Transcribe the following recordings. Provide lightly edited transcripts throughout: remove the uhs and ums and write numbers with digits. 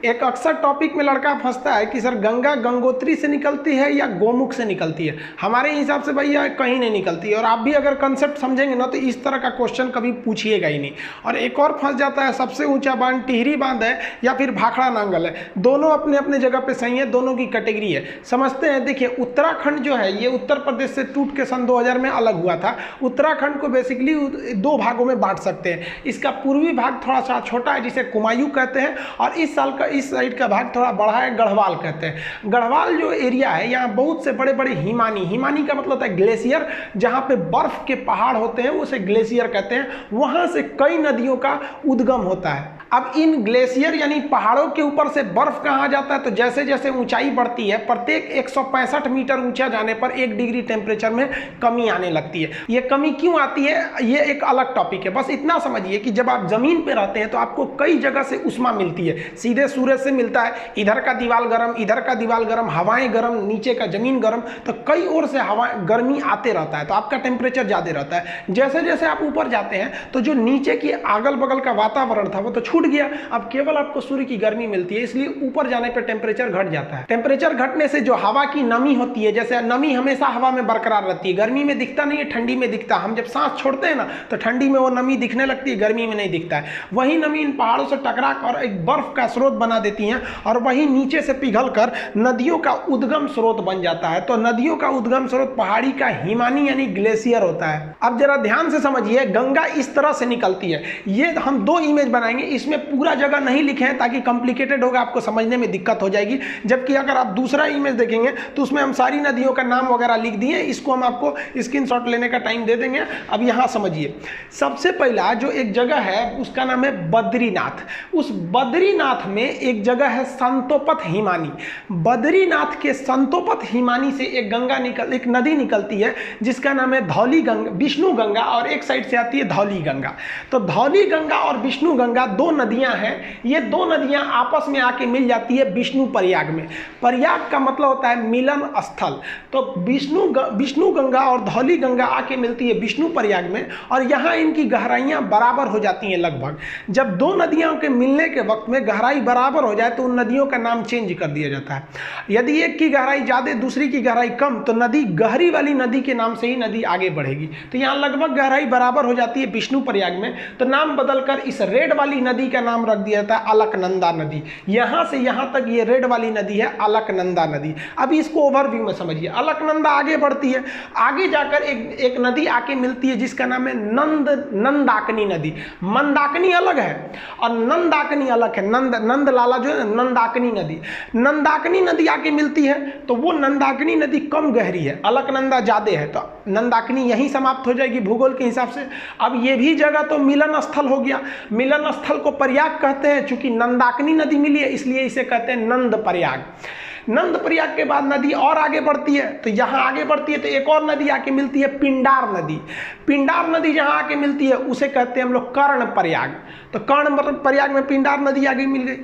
एक अक्सर टॉपिक में लड़का फंसता है कि सर गंगा गंगोत्री से निकलती है या गोमुख से निकलती है। हमारे हिसाब से भैया कहीं नहीं निकलती है, और आप भी अगर कंसेप्ट समझेंगे ना तो इस तरह का क्वेश्चन कभी पूछिएगा ही नहीं। और एक और फंस जाता है, सबसे ऊंचा बांध टिहरी बांध है या फिर भाखड़ा नांगल है, दोनों अपने अपने जगह पे सही है, दोनों की कैटेगरी है। समझते हैं, देखिए उत्तराखंड जो है ये उत्तर प्रदेश से टूट के सन 2000 में अलग हुआ था। उत्तराखंड को बेसिकली दो भागों में बांट सकते हैं। इसका पूर्वी भाग थोड़ा सा छोटा है जिसे कुमायूं कहते हैं, और इस साइड का भाग थोड़ा बड़ा है, गढ़वाल कहते हैं। गढ़वाल जो एरिया है यहाँ बहुत से बड़े बड़े हिमानी का मतलब होता है ग्लेशियर, जहाँ पे बर्फ के पहाड़ होते हैं उसे ग्लेशियर कहते हैं। वहाँ से कई नदियों का उद्गम होता है। अब इन ग्लेशियर यानी पहाड़ों के ऊपर से बर्फ कहाँ जाता है, तो जैसे जैसे ऊंचाई बढ़ती है प्रत्येक 165 मीटर ऊंचा जाने पर 1 डिग्री टेम्परेचर में कमी आने लगती है। ये कमी क्यों आती है ये एक अलग टॉपिक है। बस इतना समझिए कि जब आप जमीन पे रहते हैं तो आपको कई जगह से उष्मा मिलती है। सीधे सूरज से मिलता है, इधर का दीवार गर्म, इधर का दीवार गर्म, हवाएं गर्म, नीचे का जमीन गर्म, तो कई ओर से हवा गर्मी आते रहता है, तो आपका टेम्परेचर ज़्यादा रहता है। जैसे जैसे आप ऊपर जाते हैं तो जो नीचे की अगल बगल का वातावरण था वो तो छूट गया, अब केवल आपको सूर्य की गर्मी मिलती है, इसलिए ऊपर जाने पर टेम्परेचर घट जाता है। टेम्परेचर घटने से जो हवा की नमी होती है, जैसे नमी हमेशा हवा में बरकरार रहती है, गर्मी में दिखता नहीं है, ठंडी में दिखता। हम जब सांस छोड़ते हैं ना तो ठंडी में वो नमी दिखने लगती है, गर्मी में नहीं दिखता है। वही नमी इन पहाड़ों से टकरा कर एक बर्फ का स्रोत बना देती हैं, और वही नीचे से पिघल कर नदियों का उद्गम स्रोत बन जाता है। तो नदियों का उद्गम स्रोत पहाड़ी का हिमानी यानी ग्लेशियर होता है। अब जरा ध्यान से समझिए, गंगा इस तरह से निकलती है। ये हम 2 इमेज बनाएंगे, इसमें पूरा जगह नहीं लिखे हैं ताकि कॉम्प्लिकेटेड होगा, आपको समझने में दिक्कत हो जाएगी। जबकि अगर आप दूसरा इमेज देखेंगे तो उसमें हम सारी नदियों का नाम वगैरह लिख दिए, इसको हम आपको स्क्रीनशॉट लेने का टाइम दे देंगे। अब यहाँ समझिए, सबसे पहला जो एक जगह है उसका नाम है बद्रीनाथ। उस बद्रीनाथ में एक जगह है संतोपत हिमानी। बद्रीनाथ के संतोपत हिमानी से एक नदी निकलती है जिसका नाम है धौली गंगा, विष्णु गंगा, और एक साइड से आती है धौली गंगा। तो धौली गंगा और विष्णु गंगा 2 नदियां हैं। ये 2 नदियां आपस में आके मिल जाती है विष्णु प्रयाग में। प्रयाग का मतलब होता है मिलन स्थल। तो विष्णु गंगा और धौली गंगा आके मिलती है विष्णु प्रयाग में, और यहाँ इनकी गहराइयाँ बराबर हो जाती हैं लगभग। जब 2 नदियों के मिलने के वक्त में गहराई बराबर हो जाए तो उन नदियों का नाम चेंज कर दिया जाता है। यदि एक की गहराई ज़्यादा दूसरी की गहराई कम, तो नदी गहरी वाली नदी के नाम से ही नदी आगे बढ़ेगी। तो यहाँ लगभग गहराई बराबर हो जाती है विष्णु प्रयाग में, तो नाम बदलकर इस रेड वाली नदी का नाम रख दिया जाता है अलकनंदा नदी। यहाँ से यहाँ तक ये रेड वाली नदी है अलकनंदा नदी। अब इसको ओवरव्यू में समझिए। अलकनंदा आगे बढ़ती है, आगे जाकर एक नदी आके मिलती है जिसका नाम है नंदाकिनी नदी। मंदाकिनी अलग है और नंदाकिनी अलग है। नंद लाला जो है नंदाकिनी नदी आके मिलती है, तो वो नंदाकिनी नदी कम गहरी है, अलकनंदा ज्यादा है, तो नंदाकिनी यहीं समाप्त हो जाएगी भूगोल के हिसाब से। अब ये भी जगह तो मिलन स्थल हो गया। मिलन स्थल को प्रयाग कहते हैं, चूंकि नंदाकिनी नदी मिली है इसलिए इसे कहते हैं नंद प्रयाग। नंद प्रयाग के बाद नदी और आगे बढ़ती है, तो यहाँ आगे बढ़ती है तो एक और नदी आके मिलती है पिंडार नदी। पिंडार नदी जहाँ आके मिलती है उसे कहते हैं हम लोग कर्ण प्रयाग। तो कर्ण प्रयाग में पिंडार नदी आगे मिल गई।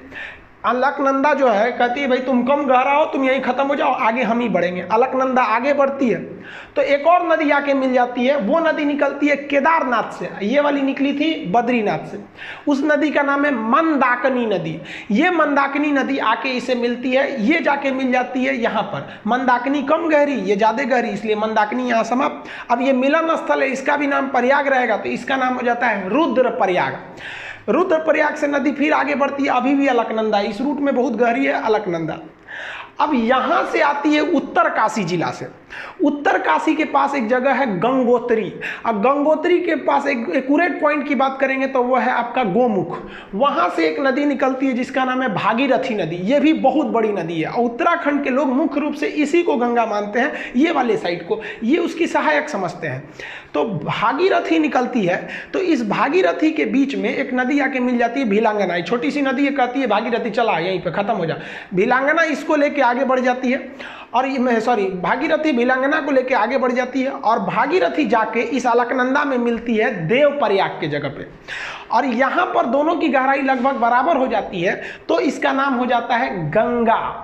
अलकनंदा जो है कहती है भाई तुम कम गहरा हो, तुम यहीं खत्म हो जाओ, आगे हम ही बढ़ेंगे। अलकनंदा आगे बढ़ती है तो एक और नदी आके मिल जाती है, वो नदी निकलती है केदारनाथ से। ये वाली निकली थी बद्रीनाथ से। उस नदी का नाम है मंदाकिनी नदी। ये मंदाकिनी नदी आके इसे मिलती है, ये जाके मिल जाती है यहाँ पर। मंदाकिनी कम गहरी, ये ज़्यादा गहरी, इसलिए मंदाकिनी यहाँ समाप्त। अब ये मिलन स्थल है, इसका भी नाम प्रयाग रहेगा, तो इसका नाम हो जाता है रुद्र प्रयाग। रुद्रप्रयाग से नदी फिर आगे बढ़ती है, अभी भी अलकनंदा, इस रूट में बहुत गहरी है अलकनंदा। अब यहाँ से आती है उत्तर काशी जिला से। उत्तर काशी के पास एक जगह है गंगोत्री। अब गंगोत्री के पास एक एक्यूरेट पॉइंट की बात करेंगे तो वह है आपका गोमुख। वहाँ से एक नदी निकलती है जिसका नाम है भागीरथी नदी। ये भी बहुत बड़ी नदी है और उत्तराखंड के लोग मुख्य रूप से इसी को गंगा मानते हैं, ये वाले साइड को, ये उसकी सहायक समझते हैं। तो भागीरथी निकलती है, तो इस भागीरथी के बीच में एक नदी आके मिल जाती है भिलांगना। छोटी सी नदी है, कहती है भागीरथी चला यहीं पे खत्म हो जा। भिलांगना इसको लेके आगे बढ़ जाती है और भागीरथी भिलांगना को लेके आगे बढ़ जाती है और भागीरथी जाके इस अलकनंदा में मिलती है देवप्रयाग के जगह पे, और यहाँ पर दोनों की गहराई लगभग बराबर हो जाती है, तो इसका नाम हो जाता है गंगा।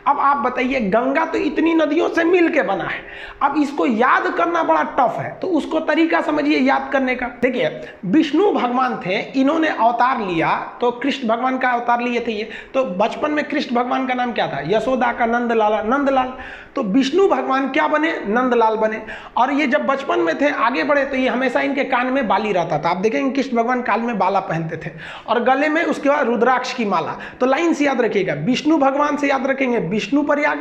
अब आप बताइए, गंगा तो इतनी नदियों से मिल के बना है, अब इसको याद करना बड़ा टफ है, तो उसको तरीका समझिए याद करने का। देखिए, विष्णु भगवान थे, इन्होंने अवतार लिया, तो कृष्ण भगवान का अवतार लिए थे ये। तो बचपन में कृष्ण भगवान का नाम क्या था? यशोदा का नंदलाल, नंदलाल। तो विष्णु भगवान क्या बने? नंदलाल बने। और ये जब बचपन में थे, आगे बढ़े, तो ये हमेशा इनके कान में बाली रहता था। आप देखेंगे कृष्ण भगवान कान में बाला पहनते थे और गले में उसके बाद रुद्राक्ष की माला। तो लाइन से याद रखिएगा, विष्णु भगवान से याद रखेंगे विष्णु प्रयाग,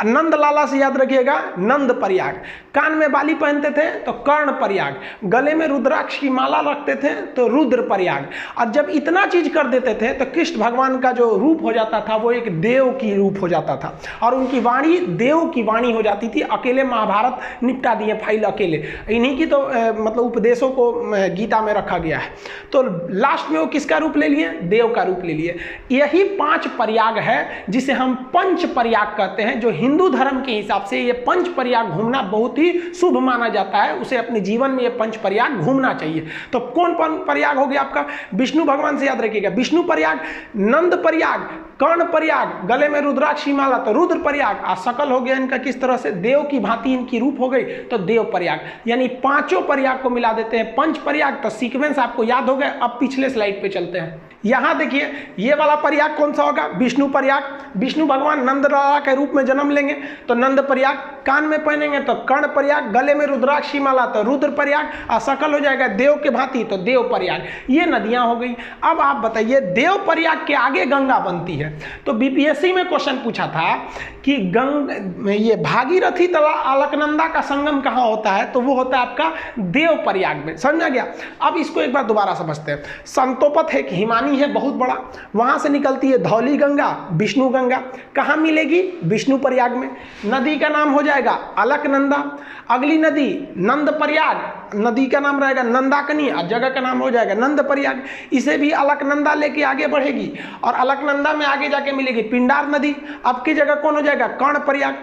नंदलाला से याद रखिएगा नंद प्रयाग, कान में बाली पहनते थे तो कर्ण प्रयाग, गले में रुद्राक्ष की माला रखते थे तो रुद्र प्रयाग। और जब इतना चीज कर देते थे तो कृष्ण भगवान का जो रूप हो जाता था वो एक देव की रूप हो जाता था, और उनकी वाणी देव की वाणी हो जाती थी। अकेले महाभारत निपटा दिए फाइल अकेले, इन्हीं की तो मतलब उपदेशों को गीता में रखा गया है। तो लास्ट में वो किसका रूप ले लिए? देव का रूप ले लिए। यही 5 प्रयाग है जिसे हम पंच प्रयाग कहते हैं, जो हिंदू धर्म के हिसाब से ये पंच प्रयाग घूमना बहुत ही शुभ माना जाता है। उसे अपने जीवन में ये पंच प्रयाग घूमना चाहिए। तो कौन प्रयाग हो गया आपका? विष्णु भगवान से याद रखिएगा विष्णु प्रयाग, नंद प्रयाग, कर्ण प्रयाग, गले में रुद्राक्ष की माला तो रुद्र प्रयाग, और सकल हो गया इनका किस तरह से? देव की भांति इनकी रूप हो गई तो देव प्रयाग। यानी 5 प्रयाग को मिला देते हैं पंच प्रयाग। तो सीक्वेंस आपको याद हो गया। अब पिछले स्लाइड पे चलते हैं। यहां देखिए, ये वाला प्रयाग कौन सा होगा? विष्णु प्रयाग। विष्णु भगवान नंदलाला के रूप में जन्म लेंगे तो नंद प्रयाग, कान में पहनेंगे तो कर्ण प्रयाग, गले में रुद्राक्ष की माला तो रुद्र प्रयाग, और सकल हो जाएगा देव के भांति तो देव प्रयाग। ये नदियां हो गई। अब आप बताइए, देव प्रयाग के आगे गंगा बनती है। तो बीपीएससी में क्वेश्चन पूछा था कि ये भागीरथी तथा अलकनंदा का संगम कहाँ होता है? तो वो होता है आपका देव प्रयाग में। समझ में गया? अब इसको एक बार दोबारा समझते हैं। संतोपत है, हिमानी है बहुत बड़ा, वहां से निकलती है धौली गंगा, विष्णु गंगा। कहाँ मिलेगी? विष्णु प्रयाग में। नदी का नाम हो जाएगा अलकनंदा। अगली नदी नंद प्रयाग, नदी का नाम रहेगा नंदाकनी और जगह का नाम हो जाएगा नंद प्रयाग। इसे भी अलकनंदा लेके आगे बढ़ेगी और अलकनंदा में आगे जाके मिलेगी पिंडार नदी। अब की जगह कौन हो जाएगा? कर्ण प्रयाग।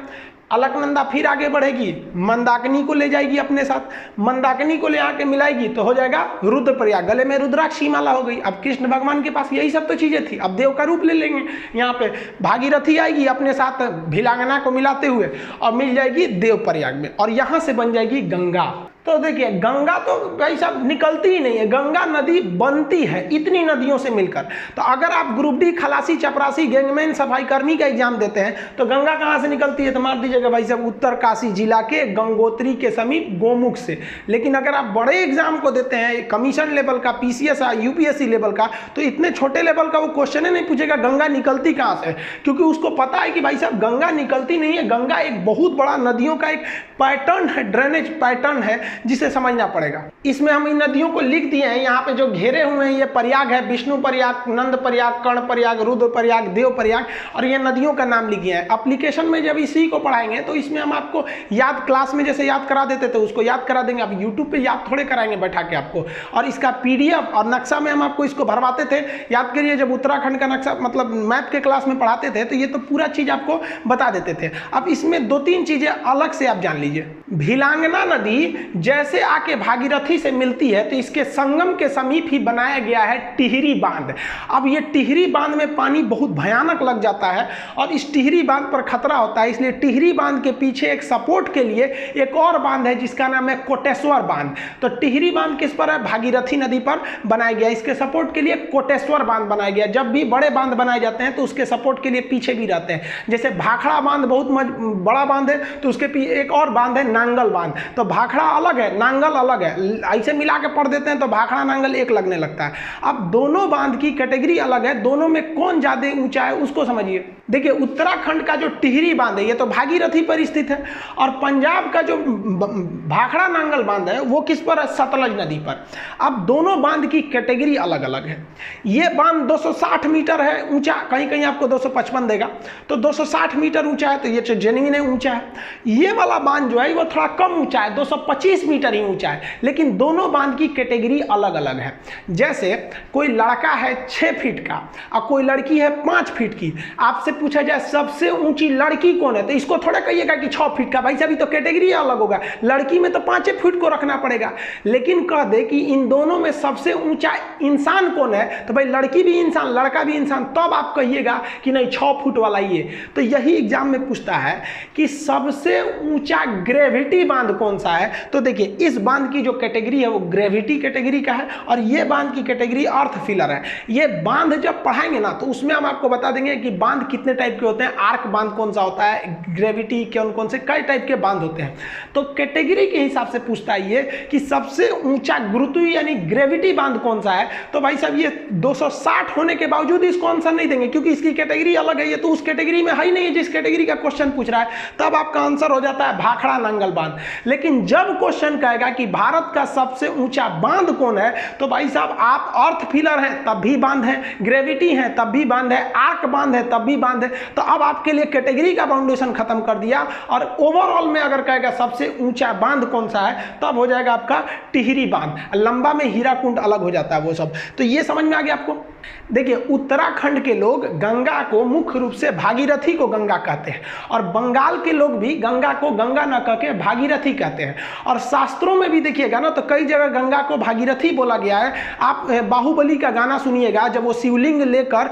अलकनंदा फिर आगे बढ़ेगी, मंदाकिनी को ले जाएगी अपने साथ, मंदाकिनी को ले आके मिलाएगी तो हो जाएगा रुद्र प्रयाग। गले में रुद्राक्ष की माला हो गई। अब कृष्ण भगवान के पास यही सब तो चीजें थी, अब देव का रूप ले लेंगे। यहाँ पे भागीरथी आएगी अपने साथ भिलांगना को मिलाते हुए और मिल जाएगी देव प्रयाग में, और यहाँ से बन जाएगी गंगा। तो देखिए, गंगा तो भाई साहब निकलती ही नहीं है, गंगा नदी बनती है इतनी नदियों से मिलकर। तो अगर आप ग्रुप डी खलासी चपरासी गैंगमैन सफाई कर्मी का एग्जाम देते हैं तो गंगा कहाँ से निकलती है? तो मार दीजिएगा भाई साहब उत्तरकाशी जिला के गंगोत्री के समीप गोमुख से। लेकिन अगर आप बड़े एग्जाम को देते हैं, कमीशन लेवल का, पीसीएस यूपीएससी लेवल का, तो इतने छोटे लेवल का वो क्वेश्चन ही नहीं पूछेगा गंगा निकलती कहाँ से, क्योंकि उसको पता है कि भाई साहब गंगा निकलती नहीं है। गंगा एक बहुत बड़ा नदियों का एक पैटर्न है, ड्रेनेज पैटर्न है, जिसे समझना पड़ेगा। इसमें हम इन नदियों को लिख दिए हैं, यहाँ पे जो घेरे हुए हैं ये प्रयाग है, विष्णु प्रयाग, नंद प्रयाग, कर्ण प्रयाग, रुद्र प्रयाग, देव प्रयाग, और ये नदियों का नाम लिखे हैं। एप्लीकेशन में जब इसी को पढ़ाएंगे तो इसमें हम आपको याद, क्लास में जैसे याद करा देते थे उसको याद करा देंगे। अब यूट्यूब पे याद थोड़े कराएंगे बैठा के आपको, और इसका पीडीएफ और नक्शा में हम आपको इसको भरवाते थे। याद करिए, जब उत्तराखंड का नक्शा मतलब मैप के क्लास में पढ़ाते थे तो ये तो पूरा चीज आपको बता देते थे। अब इसमें 2-3 चीजें अलग से आप जान लीजिए। भिलांगना नदी जैसे आके भागीरथी से मिलती है तो इसके संगम के समीप ही बनाया गया है टिहरी बांध। अब ये टिहरी बांध में पानी बहुत भयानक लग जाता है और इस टिहरी बांध पर खतरा होता है, इसलिए टिहरी बांध के पीछे एक सपोर्ट के लिए एक और बांध है जिसका नाम है कोटेश्वर बांध। तो टिहरी बांध किस पर है? भागीरथी नदी पर बनाया गया। इसके सपोर्ट के लिए कोटेश्वर बांध बनाया गया। जब भी बड़े बांध बनाए जाते हैं तो उसके सपोर्ट के लिए पीछे भी रहते हैं। जैसे भाखड़ा बांध बहुत बड़ा बांध है तो उसके पीछे एक और बांध है नांगल बांध। तो भाखड़ा अलग है, नांगल अलग है, ऐसे मिला के पढ़ देते हैं तो भाखड़ा नांगल एक लगने लगता है। अब दोनों बांध की कैटेगरी अलग है, दोनों में कौन ज्यादा ऊंचा है उसको समझिए। देखिए, उत्तराखंड का जो टिहरी बांध है ये तो भागीरथी पर स्थित है, और पंजाब का जो भाखड़ा नांगल बांध है वो किस पर है? सतलज नदी पर। अब दोनों बांध की कैटेगरी अलग अलग है। ये बांध 260 मीटर है ऊंचा, कहीं कहीं आपको 255 देगा, तो 260 मीटर ऊंचा है, तो ये जेन्युइन है ऊंचा है। ये वाला बांध जो है वो थोड़ा कम ऊंचा है, 225 25 मीटर ही ऊंचा है, लेकिन दोनों बांध की कैटेगरी अलग अलग है। जैसे कोई लड़का है 6 फीट का और कोई लड़की है 5 फीट की, आपसे पूछा जाए सबसे ऊंची लड़की कौन है, तो इसको थोड़ा कहिएगा कि 6 फीट का, भाई साहब तो कैटेगरी अलग होगा, लड़की में तो 5 फीट को रखना पड़ेगा। लेकिन कह दे कि इन दोनों में सबसे ऊंचा इंसान कौन है, तो भाई लड़की भी इंसान लड़का भी इंसान, तब आप कहिएगा कि नहीं 6 फुट वाला ही है। तो यही एग्जाम में पूछता है कि सबसे ऊंचा ग्रेविटी बांध कौन सा है। तो देखिए इस बांध की जो कैटेगरी है वो ग्रेविटी कैटेगरी का है, और ये बांध की कैटेगरी अर्थ फिलर है। ये बांध जब पढ़ाएंगे ना तो उसमें हम आपको बता देंगे कि बांध कितने टाइप के होते हैं, आर्क बांध कौन सा होता है, ग्रेविटी कौन कौन से कई टाइप के बांध होते हैं। तो कैटेगरी के हिसाब से पूछता है ये कि सबसे ऊंचा गुरुत्व यानी ग्रेविटी बांध कौन सा है। तो भाई साहब ये 260 होने के बावजूद इसको आंसर नहीं देंगे, क्योंकि इसकी कैटेगरी अलग है, ये तो उस कैटेगरी में है ही नहीं है जिस कैटेगरी का क्वेश्चन पूछ रहा है। तब आपका आंसर हो जाता है भाखड़ा नांगल बांध। लेकिन जब क्वेश्चन कहेगा कि भारत का सबसे ऊंचा बांध कौन है, तो भाई साहब आप अर्थ फिलर हैं तब भी बांध है, ग्रेविटी है तब भी बांध है, आर्क बांध है तब भी बांध है। तो अब आपके लिए कैटेगरी का बाउंडेशन खत्म कर दिया, और ओवरऑल में अगर कहेगा सबसे ऊंचा बांध कौन सा है, तब हो जाएगा आपका टिहरी बांध। लंबा में हीराकुंड अलग हो जाता है वो सब। तो ये समझ में आ गया आपको। देखिए उत्तराखंड के लोग गंगा को मुख्य रूप से भागीरथी को गंगा कहते हैं, और बंगाल के लोग भी गंगा को गंगा न कह के भागीरथी कहते हैं। और शास्त्रों में भी देखिएगा ना तो कई जगह गंगा को भागीरथी बोला गया है। आप बाहुबली का गाना सुनिएगा, जब वो शिवलिंग लेकर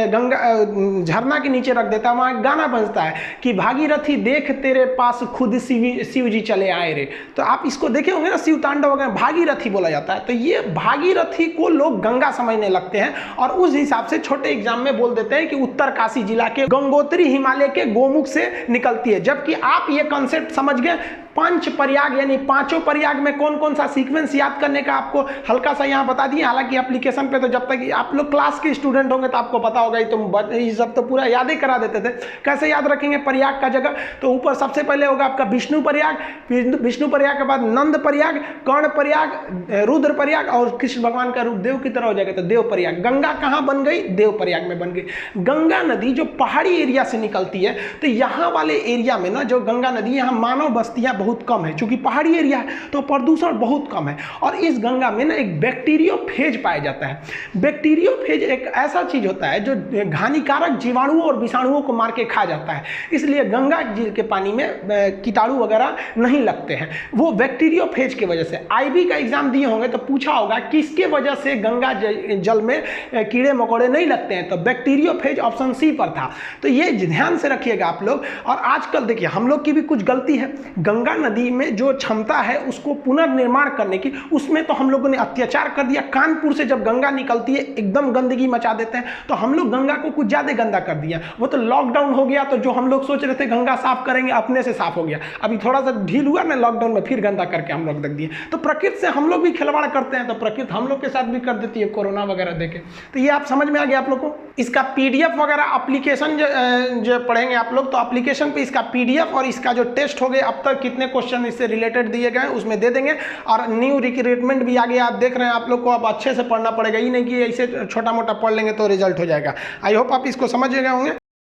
गंगा झरना के नीचे रख देता है, वहाँ गाना बजता है कि भागीरथी देख तेरे पास खुद शिव जी चले आए रे। तो आप इसको देखे होंगे ना, शिव तांडव वगैरह भागीरथी बोला जाता है। तो ये भागीरथी को लोग गंगा समझने लगते हैं, और उस हिसाब से छोटे एग्जाम में बोल देते हैं कि उत्तरकाशी जिला के गंगोत्री हिमालय के गोमुख से निकलती है। जबकि आप ये कॉन्सेप्ट समझ गए, पंच प्रयाग यानी पांचों प्रयाग में कौन कौन सा सीक्वेंस याद करने का आपको हल्का सा यहाँ बता दिए। हालांकि एप्लीकेशन पे तो जब तक आप लोग क्लास के स्टूडेंट होंगे तो आपको पता होगा, ये सब तो पूरा याद ही करा देते थे। कैसे याद रखेंगे प्रयाग का जगह, तो ऊपर सबसे पहले होगा आपका विष्णु प्रयाग, विष्णु प्रयाग के बाद नंद प्रयाग, कर्ण प्रयाग, रुद्र प्रयाग, और कृष्ण भगवान का रूप देव की तरह हो जाएगा तो देव प्रयाग। गंगा कहाँ बन गई, देव प्रयाग में बन गई। गंगा नदी जो पहाड़ी एरिया से निकलती है, तो यहाँ वाले एरिया में ना जो गंगा नदी, यहाँ मानव बस्तियाँ बहुत कम है, क्योंकि पहाड़ी एरिया है तो प्रदूषण बहुत कम है। और इस गंगा में ना एक बैक्टीरियोफेज पाया जाता है। बैक्टीरियोफेज एक ऐसा चीज होता है जो हानिकारक जीवाणुओं और विषाणुओं को मार के खा जाता है, इसलिए गंगा जी के पानी में कीटाणु वगैरह नहीं लगते हैं, वो बैक्टीरियोफेज की वजह से। आईबी का एग्जाम दिए होंगे तो पूछा होगा किसके वजह से गंगा जल में कीड़े मकोड़े नहीं लगते हैं, तो बैक्टीरियोफेज ऑप्शन सी पर था। तो ये ध्यान से रखिएगा आप लोग। और आजकल देखिए हम लोग की भी कुछ गलती है, गंगा नदी में जो क्षमता है उसको पुनर्निर्माण करने की, उसमें तो हम लोगों ने अत्याचार कर दिया। कानपुर से जब गंगा निकलती है एकदम गंदगी मचा देते हैं, तो हम लोग गंगा को कुछ ज्यादा गंदा कर दिया। वो तो लॉकडाउन हो गया, तो जो हम लोग सोच रहे थे गंगा साफ करेंगे अपने से साफ हो गया। अभी थोड़ा सा ढील हुआ ना लॉकडाउन में, फिर गंदा करके हम लोग रख दिए। तो प्रकृति से हम लोग भी खिलवाड़ करते हैं, तो प्रकृति हम लोग के साथ भी कर देती है कोरोना वगैरह देके। तो ये आप समझ में आ गया आप लोग को। इसका पीडीएफ वगैरह एप्लीकेशन जो पढ़ेंगे आप लोग, तो एप्लीकेशन पे इसका पीडीएफ और इसका जो टेस्ट हो गए अब तक कितने क्वेश्चन इससे रिलेटेड दिए गए उसमें दे देंगे। और न्यू रिक्रूटमेंट भी आ गया, आप देख रहे हैं। आप लोग को अब अच्छे से पढ़ना पड़ेगा, ये नहीं कि ऐसे छोटा मोटा पढ़ लेंगे तो रिजल्ट हो जाएगा। आई होप आप इसको समझ गए होंगे।